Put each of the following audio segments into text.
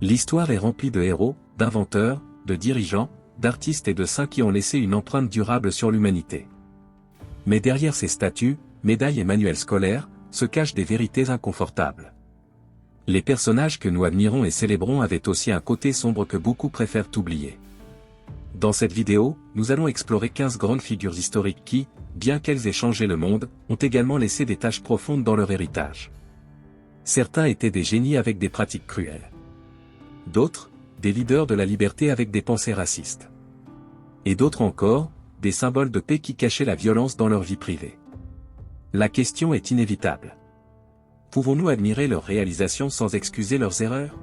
L'histoire est remplie de héros, d'inventeurs, de dirigeants, d'artistes et de saints qui ont laissé une empreinte durable sur l'humanité. Mais derrière ces statues, médailles et manuels scolaires, se cachent des vérités inconfortables. Les personnages que nous admirons et célébrons avaient aussi un côté sombre que beaucoup préfèrent oublier. Dans cette vidéo, nous allons explorer 15 grandes figures historiques qui, bien qu'elles aient changé le monde, ont également laissé des taches profondes dans leur héritage. Certains étaient des génies avec des pratiques cruelles. D'autres, des leaders de la liberté avec des pensées racistes. Et d'autres encore, des symboles de paix qui cachaient la violence dans leur vie privée. La question est inévitable. Pouvons-nous admirer leurs réalisations sans excuser leurs erreurs?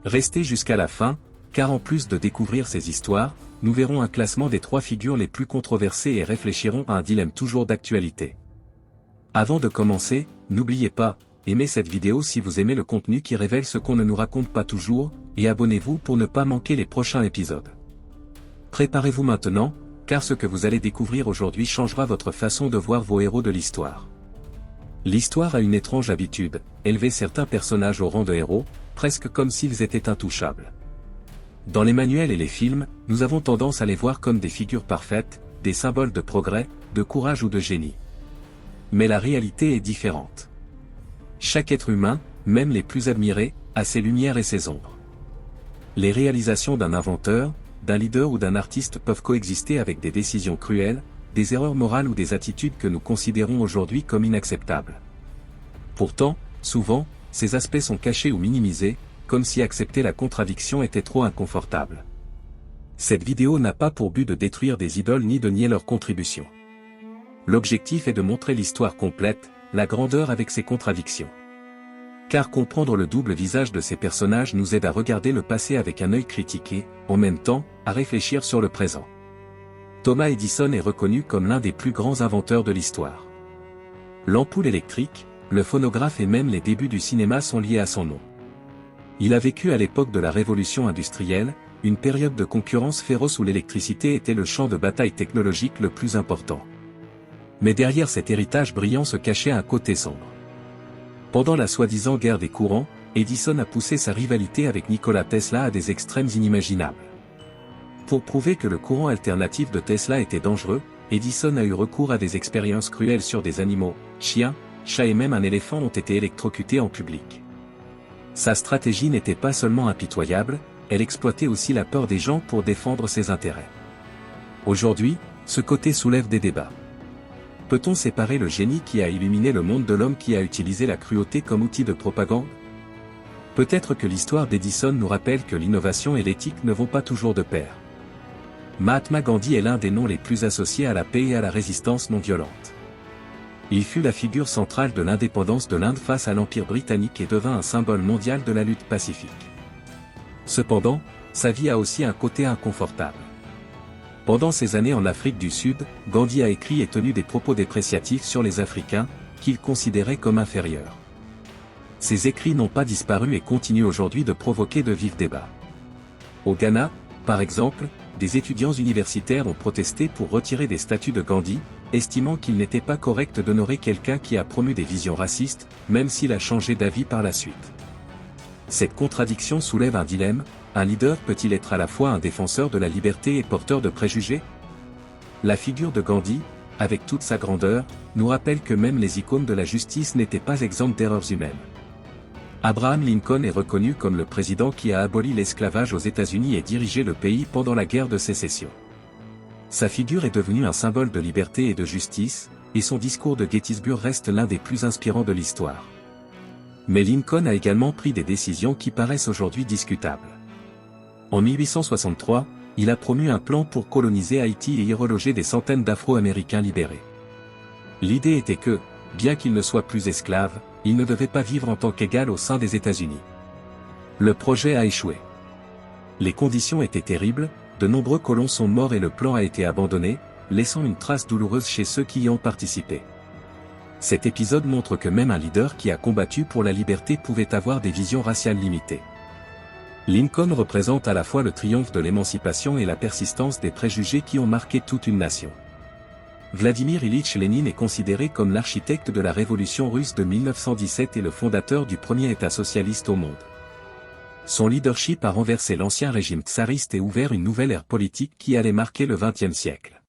Restez jusqu'à la fin, car en plus de découvrir ces histoires, nous verrons un classement des 3 figures les plus controversées et réfléchirons à un dilemme toujours d'actualité. Avant de commencer, n'oubliez pas, aimez cette vidéo si vous aimez le contenu qui révèle ce qu'on ne nous raconte pas toujours, et abonnez-vous pour ne pas manquer les prochains épisodes. Préparez-vous maintenant, car ce que vous allez découvrir aujourd'hui changera votre façon de voir vos héros de l'histoire. L'histoire a une étrange habitude, élever certains personnages au rang de héros, presque comme s'ils étaient intouchables. Dans les manuels et les films, nous avons tendance à les voir comme des figures parfaites, des symboles de progrès, de courage ou de génie. Mais la réalité est différente. Chaque être humain, même les plus admirés, a ses lumières et ses ombres. Les réalisations d'un inventeur, d'un leader ou d'un artiste peuvent coexister avec des décisions cruelles, des erreurs morales ou des attitudes que nous considérons aujourd'hui comme inacceptables. Pourtant, souvent, ces aspects sont cachés ou minimisés, comme si accepter la contradiction était trop inconfortable. Cette vidéo n'a pas pour but de détruire des idoles ni de nier leur contribution. L'objectif est de montrer l'histoire complète, la grandeur avec ses contradictions. Car comprendre le double visage de ces personnages nous aide à regarder le passé avec un œil critique et, en même temps, à réfléchir sur le présent. Thomas Edison est reconnu comme l'un des plus grands inventeurs de l'histoire. L'ampoule électrique, le phonographe et même les débuts du cinéma sont liés à son nom. Il a vécu à l'époque de la révolution industrielle, une période de concurrence féroce où l'électricité était le champ de bataille technologique le plus important. Mais derrière cet héritage brillant se cachait un côté sombre. Pendant la soi-disant guerre des courants, Edison a poussé sa rivalité avec Nikola Tesla à des extrêmes inimaginables. Pour prouver que le courant alternatif de Tesla était dangereux, Edison a eu recours à des expériences cruelles sur des animaux, chiens, chats et même un éléphant ont été électrocutés en public. Sa stratégie n'était pas seulement impitoyable, elle exploitait aussi la peur des gens pour défendre ses intérêts. Aujourd'hui, ce côté soulève des débats. Peut-on séparer le génie qui a illuminé le monde de l'homme qui a utilisé la cruauté comme outil de propagande? Peut-être que l'histoire d'Edison nous rappelle que l'innovation et l'éthique ne vont pas toujours de pair. Mahatma Gandhi est l'un des noms les plus associés à la paix et à la résistance non violente. Il fut la figure centrale de l'indépendance de l'Inde face à l'Empire britannique et devint un symbole mondial de la lutte pacifique. Cependant, sa vie a aussi un côté inconfortable. Pendant ses années en Afrique du Sud, Gandhi a écrit et tenu des propos dépréciatifs sur les Africains, qu'il considérait comme inférieurs. Ces écrits n'ont pas disparu et continuent aujourd'hui de provoquer de vifs débats. Au Ghana, par exemple, des étudiants universitaires ont protesté pour retirer des statues de Gandhi, estimant qu'il n'était pas correct d'honorer quelqu'un qui a promu des visions racistes, même s'il a changé d'avis par la suite. Cette contradiction soulève un dilemme. Un leader peut-il être à la fois un défenseur de la liberté et porteur de préjugés? La figure de Gandhi, avec toute sa grandeur, nous rappelle que même les icônes de la justice n'étaient pas exemptes d'erreurs humaines. Abraham Lincoln est reconnu comme le président qui a aboli l'esclavage aux États-Unis et dirigé le pays pendant la guerre de sécession. Sa figure est devenue un symbole de liberté et de justice, et son discours de Gettysburg reste l'un des plus inspirants de l'histoire. Mais Lincoln a également pris des décisions qui paraissent aujourd'hui discutables. En 1863, il a promu un plan pour coloniser Haïti et y reloger des centaines d'Afro-Américains libérés. L'idée était que, bien qu'ils ne soient plus esclaves, ils ne devaient pas vivre en tant qu'égal au sein des États-Unis. Le projet a échoué. Les conditions étaient terribles, de nombreux colons sont morts et le plan a été abandonné, laissant une trace douloureuse chez ceux qui y ont participé. Cet épisode montre que même un leader qui a combattu pour la liberté pouvait avoir des visions raciales limitées. Lincoln représente à la fois le triomphe de l'émancipation et la persistance des préjugés qui ont marqué toute une nation. Vladimir Ilitch Lénine est considéré comme l'architecte de la révolution russe de 1917 et le fondateur du premier État socialiste au monde. Son leadership a renversé l'ancien régime tsariste et ouvert une nouvelle ère politique qui allait marquer le XXe siècle.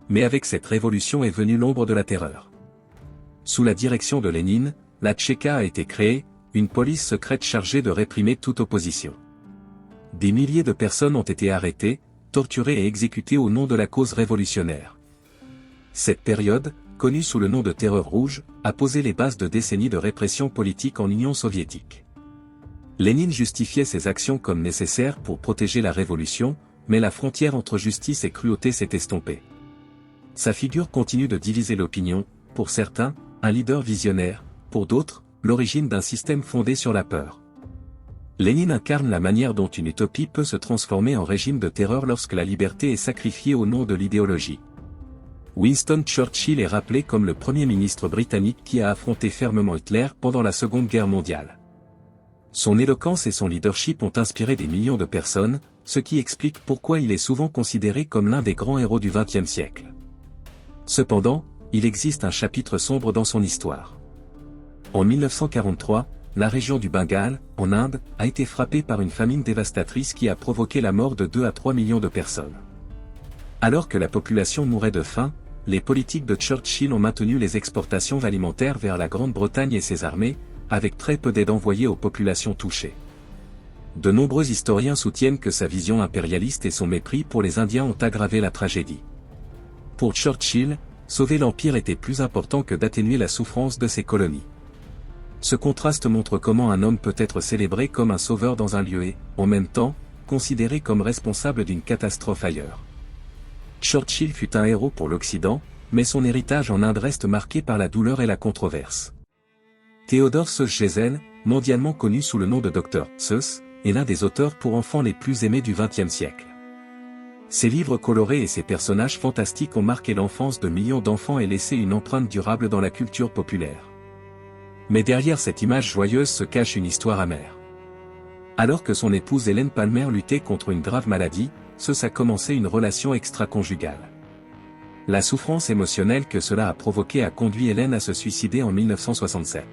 Mais avec cette révolution est venue l'ombre de la terreur. Sous la direction de Lénine, la Tchéka a été créée, une police secrète chargée de réprimer toute opposition. Des milliers de personnes ont été arrêtées, torturées et exécutées au nom de la cause révolutionnaire. Cette période, connue sous le nom de Terreur rouge, a posé les bases de décennies de répression politique en Union soviétique. Lénine justifiait ses actions comme nécessaires pour protéger la révolution, mais la frontière entre justice et cruauté s'est estompée. Sa figure continue de diviser l'opinion, pour certains, un leader visionnaire, pour d'autres, l'origine d'un système fondé sur la peur. Lénine incarne la manière dont une utopie peut se transformer en régime de terreur lorsque la liberté est sacrifiée au nom de l'idéologie. Winston Churchill est rappelé comme le premier ministre britannique qui a affronté fermement Hitler pendant la Seconde Guerre mondiale. Son éloquence et son leadership ont inspiré des millions de personnes, ce qui explique pourquoi il est souvent considéré comme l'un des grands héros du XXe siècle. Cependant, il existe un chapitre sombre dans son histoire. En 1943, la région du Bengale, en Inde, a été frappée par une famine dévastatrice qui a provoqué la mort de 2 à 3 millions de personnes. Alors que la population mourait de faim, les politiques de Churchill ont maintenu les exportations alimentaires vers la Grande-Bretagne et ses armées, avec très peu d'aide envoyée aux populations touchées. De nombreux historiens soutiennent que sa vision impérialiste et son mépris pour les Indiens ont aggravé la tragédie. Pour Churchill, sauver l'Empire était plus important que d'atténuer la souffrance de ses colonies. Ce contraste montre comment un homme peut être célébré comme un sauveur dans un lieu et, en même temps, considéré comme responsable d'une catastrophe ailleurs. Churchill fut un héros pour l'Occident, mais son héritage en Inde reste marqué par la douleur et la controverse. Theodore Seuss Geisel, mondialement connu sous le nom de Dr. Seuss, est l'un des auteurs pour enfants les plus aimés du XXe siècle. Ses livres colorés et ses personnages fantastiques ont marqué l'enfance de millions d'enfants et laissé une empreinte durable dans la culture populaire. Mais derrière cette image joyeuse se cache une histoire amère. Alors que son épouse Hélène Palmer luttait contre une grave maladie, Seuss a commencé une relation extra-conjugale. La souffrance émotionnelle que cela a provoqué a conduit Hélène à se suicider en 1967.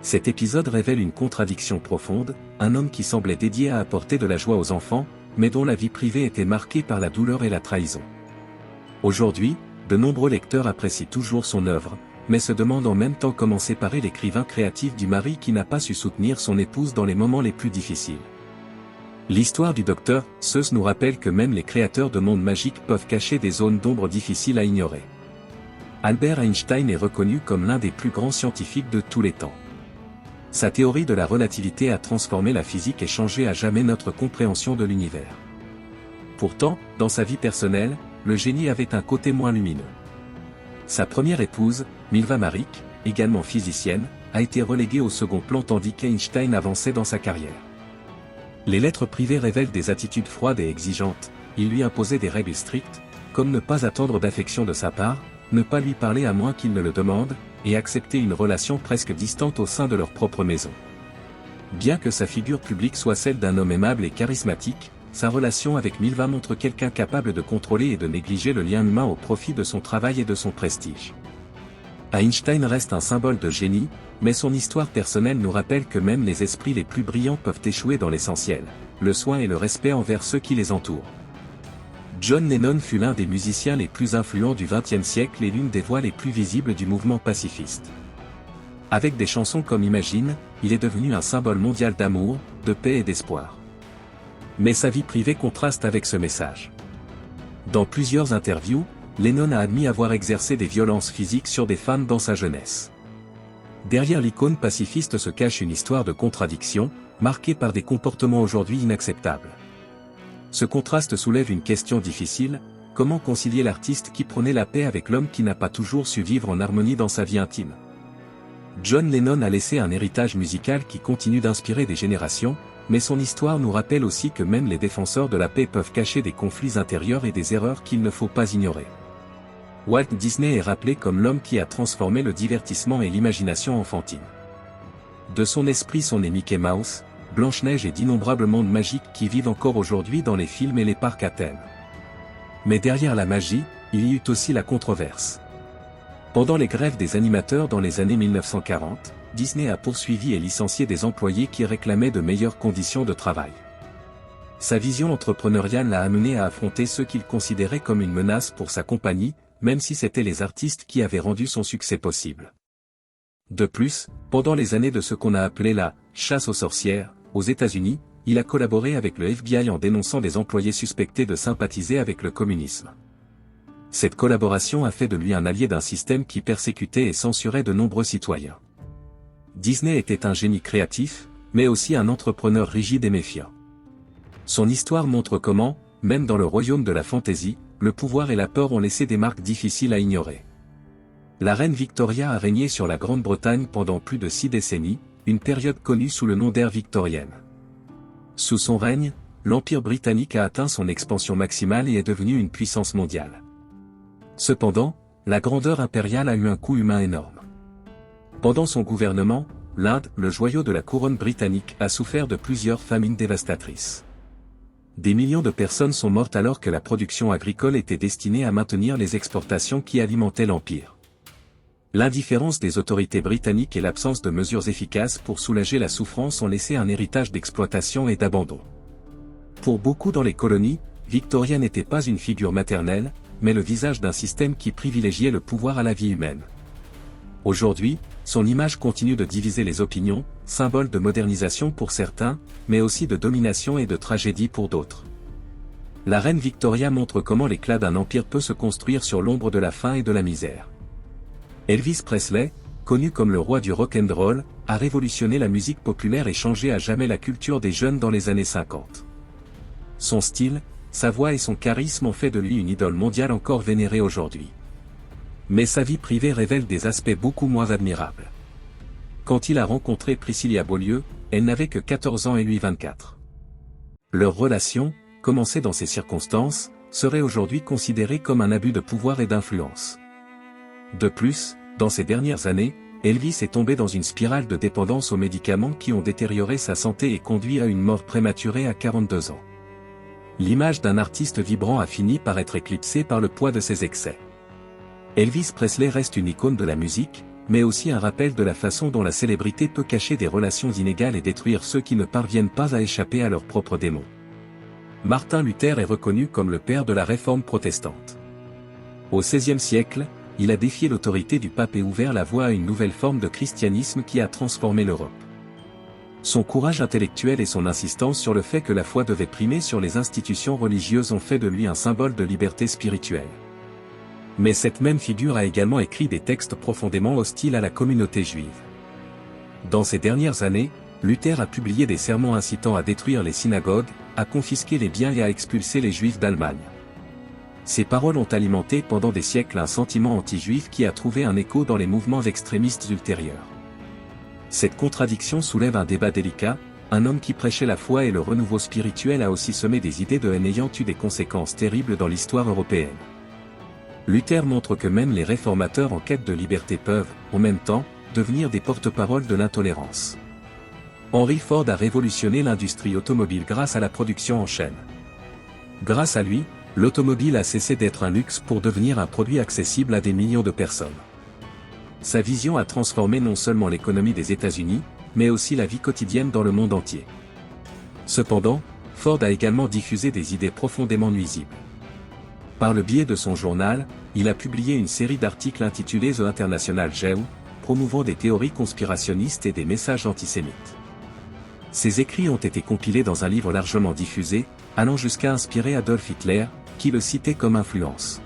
Cet épisode révèle une contradiction profonde, un homme qui semblait dédié à apporter de la joie aux enfants, mais dont la vie privée était marquée par la douleur et la trahison. Aujourd'hui, de nombreux lecteurs apprécient toujours son œuvre, mais se demandent en même temps comment séparer l'écrivain créatif du mari qui n'a pas su soutenir son épouse dans les moments les plus difficiles. L'histoire du docteur Seuss nous rappelle que même les créateurs de mondes magiques peuvent cacher des zones d'ombre difficiles à ignorer. Albert Einstein est reconnu comme l'un des plus grands scientifiques de tous les temps. Sa théorie de la relativité a transformé la physique et changé à jamais notre compréhension de l'univers. Pourtant, dans sa vie personnelle, le génie avait un côté moins lumineux. Sa première épouse, Milva Maric, également physicienne, a été reléguée au second plan tandis qu'Einstein avançait dans sa carrière. Les lettres privées révèlent des attitudes froides et exigeantes, il lui imposait des règles strictes, comme ne pas attendre d'affection de sa part, ne pas lui parler à moins qu'il ne le demande, et accepter une relation presque distante au sein de leur propre maison. Bien que sa figure publique soit celle d'un homme aimable et charismatique, sa relation avec Milva montre quelqu'un capable de contrôler et de négliger le lien humain au profit de son travail et de son prestige. Einstein reste un symbole de génie, mais son histoire personnelle nous rappelle que même les esprits les plus brillants peuvent échouer dans l'essentiel, le soin et le respect envers ceux qui les entourent. John Lennon fut l'un des musiciens les plus influents du XXe siècle et l'une des voix les plus visibles du mouvement pacifiste. Avec des chansons comme Imagine, il est devenu un symbole mondial d'amour, de paix et d'espoir. Mais sa vie privée contraste avec ce message. Dans plusieurs interviews, Lennon a admis avoir exercé des violences physiques sur des femmes dans sa jeunesse. Derrière l'icône pacifiste se cache une histoire de contradiction, marquée par des comportements aujourd'hui inacceptables. Ce contraste soulève une question difficile, comment concilier l'artiste qui prônait la paix avec l'homme qui n'a pas toujours su vivre en harmonie dans sa vie intime? John Lennon a laissé un héritage musical qui continue d'inspirer des générations, mais son histoire nous rappelle aussi que même les défenseurs de la paix peuvent cacher des conflits intérieurs et des erreurs qu'il ne faut pas ignorer. Walt Disney est rappelé comme l'homme qui a transformé le divertissement et l'imagination enfantine. De son esprit sont nés Mickey Mouse, Blanche-Neige et d'innombrables mondes magiques qui vivent encore aujourd'hui dans les films et les parcs à thème. Mais derrière la magie, il y eut aussi la controverse. Pendant les grèves des animateurs dans les années 1940, Disney a poursuivi et licencié des employés qui réclamaient de meilleures conditions de travail. Sa vision entrepreneuriale l'a amené à affronter ceux qu'il considérait comme une menace pour sa compagnie, même si c'étaient les artistes qui avaient rendu son succès possible. De plus, pendant les années de ce qu'on a appelé la « chasse aux sorcières », aux États-Unis, il a collaboré avec le FBI en dénonçant des employés suspectés de sympathiser avec le communisme. Cette collaboration a fait de lui un allié d'un système qui persécutait et censurait de nombreux citoyens. Disney était un génie créatif, mais aussi un entrepreneur rigide et méfiant. Son histoire montre comment, même dans le royaume de la fantaisie, le pouvoir et la peur ont laissé des marques difficiles à ignorer. La reine Victoria a régné sur la Grande-Bretagne pendant plus de 6 décennies, une période connue sous le nom d'ère victorienne. Sous son règne, l'Empire britannique a atteint son expansion maximale et est devenu une puissance mondiale. Cependant, la grandeur impériale a eu un coût humain énorme. Pendant son gouvernement, l'Inde, le joyau de la couronne britannique, a souffert de plusieurs famines dévastatrices. Des millions de personnes sont mortes alors que la production agricole était destinée à maintenir les exportations qui alimentaient l'Empire. L'indifférence des autorités britanniques et l'absence de mesures efficaces pour soulager la souffrance ont laissé un héritage d'exploitation et d'abandon. Pour beaucoup dans les colonies, Victoria n'était pas une figure maternelle, mais le visage d'un système qui privilégiait le pouvoir à la vie humaine. Aujourd'hui, son image continue de diviser les opinions, symbole de modernisation pour certains, mais aussi de domination et de tragédie pour d'autres. La reine Victoria montre comment l'éclat d'un empire peut se construire sur l'ombre de la faim et de la misère. Elvis Presley, connu comme le roi du rock and roll, a révolutionné la musique populaire et changé à jamais la culture des jeunes dans les années 50. Son style, sa voix et son charisme ont fait de lui une idole mondiale encore vénérée aujourd'hui. Mais sa vie privée révèle des aspects beaucoup moins admirables. Quand il a rencontré Priscilla Beaulieu, elle n'avait que 14 ans et lui 24. Leur relation, commencée dans ces circonstances, serait aujourd'hui considérée comme un abus de pouvoir et d'influence. De plus, dans ces dernières années, Elvis est tombé dans une spirale de dépendance aux médicaments qui ont détérioré sa santé et conduit à une mort prématurée à 42 ans. L'image d'un artiste vibrant a fini par être éclipsée par le poids de ses excès. Elvis Presley reste une icône de la musique, mais aussi un rappel de la façon dont la célébrité peut cacher des relations inégales et détruire ceux qui ne parviennent pas à échapper à leurs propres démons. Martin Luther est reconnu comme le père de la réforme protestante. Au XVIe siècle, il a défié l'autorité du pape et ouvert la voie à une nouvelle forme de christianisme qui a transformé l'Europe. Son courage intellectuel et son insistance sur le fait que la foi devait primer sur les institutions religieuses ont fait de lui un symbole de liberté spirituelle. Mais cette même figure a également écrit des textes profondément hostiles à la communauté juive. Dans ces dernières années, Luther a publié des sermons incitant à détruire les synagogues, à confisquer les biens et à expulser les juifs d'Allemagne. Ces paroles ont alimenté pendant des siècles un sentiment anti-juif qui a trouvé un écho dans les mouvements extrémistes ultérieurs. Cette contradiction soulève un débat délicat. Un homme qui prêchait la foi et le renouveau spirituel a aussi semé des idées de haine ayant eu des conséquences terribles dans l'histoire européenne. Luther montre que même les réformateurs en quête de liberté peuvent, en même temps, devenir des porte-paroles de l'intolérance. Henry Ford a révolutionné l'industrie automobile grâce à la production en chaîne. Grâce à lui, l'automobile a cessé d'être un luxe pour devenir un produit accessible à des millions de personnes. Sa vision a transformé non seulement l'économie des États-Unis, mais aussi la vie quotidienne dans le monde entier. Cependant, Ford a également diffusé des idées profondément nuisibles. Par le biais de son journal, il a publié une série d'articles intitulés The International Jew, promouvant des théories conspirationnistes et des messages antisémites. Ces écrits ont été compilés dans un livre largement diffusé, allant jusqu'à inspirer Adolf Hitler, qui le citait comme influence.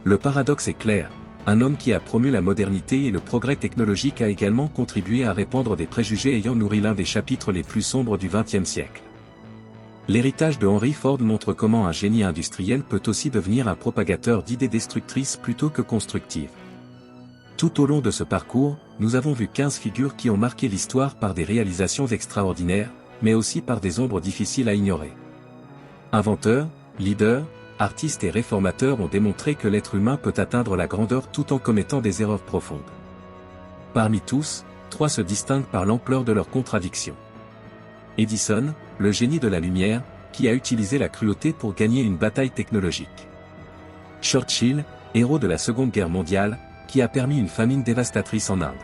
Le paradoxe est clair, un homme qui a promu la modernité et le progrès technologique a également contribué à répandre des préjugés ayant nourri l'un des chapitres les plus sombres du XXe siècle. L'héritage de Henry Ford montre comment un génie industriel peut aussi devenir un propagateur d'idées destructrices plutôt que constructives. Tout au long de ce parcours, nous avons vu 15 figures qui ont marqué l'histoire par des réalisations extraordinaires, mais aussi par des ombres difficiles à ignorer. Inventeurs, leaders, artistes et réformateurs ont démontré que l'être humain peut atteindre la grandeur tout en commettant des erreurs profondes. Parmi tous, 3 se distinguent par l'ampleur de leurs contradictions. Edison, le génie de la lumière, qui a utilisé la cruauté pour gagner une bataille technologique. Churchill, héros de la Seconde Guerre mondiale, qui a permis une famine dévastatrice en Inde.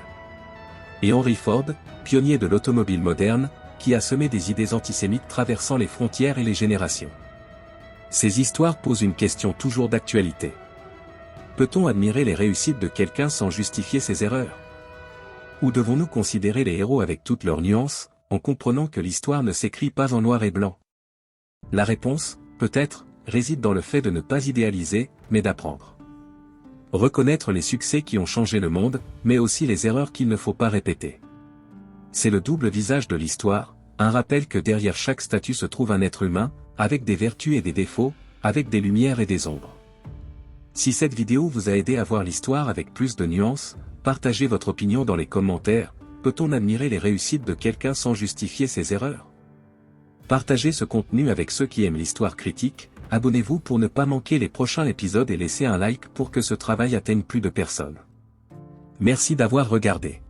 Et Henry Ford, pionnier de l'automobile moderne, qui a semé des idées antisémites traversant les frontières et les générations. Ces histoires posent une question toujours d'actualité. Peut-on admirer les réussites de quelqu'un sans justifier ses erreurs? Ou devons-nous considérer les héros avec toutes leurs nuances, en comprenant que l'histoire ne s'écrit pas en noir et blanc? La réponse, peut-être, réside dans le fait de ne pas idéaliser, mais d'apprendre. Reconnaître les succès qui ont changé le monde, mais aussi les erreurs qu'il ne faut pas répéter. C'est le double visage de l'histoire, un rappel que derrière chaque statut se trouve un être humain, avec des vertus et des défauts, avec des lumières et des ombres. Si cette vidéo vous a aidé à voir l'histoire avec plus de nuances, partagez votre opinion dans les commentaires. Peut-on admirer les réussites de quelqu'un sans justifier ses erreurs? Partagez ce contenu avec ceux qui aiment l'histoire critique, abonnez-vous pour ne pas manquer les prochains épisodes et laissez un like pour que ce travail atteigne plus de personnes. Merci d'avoir regardé.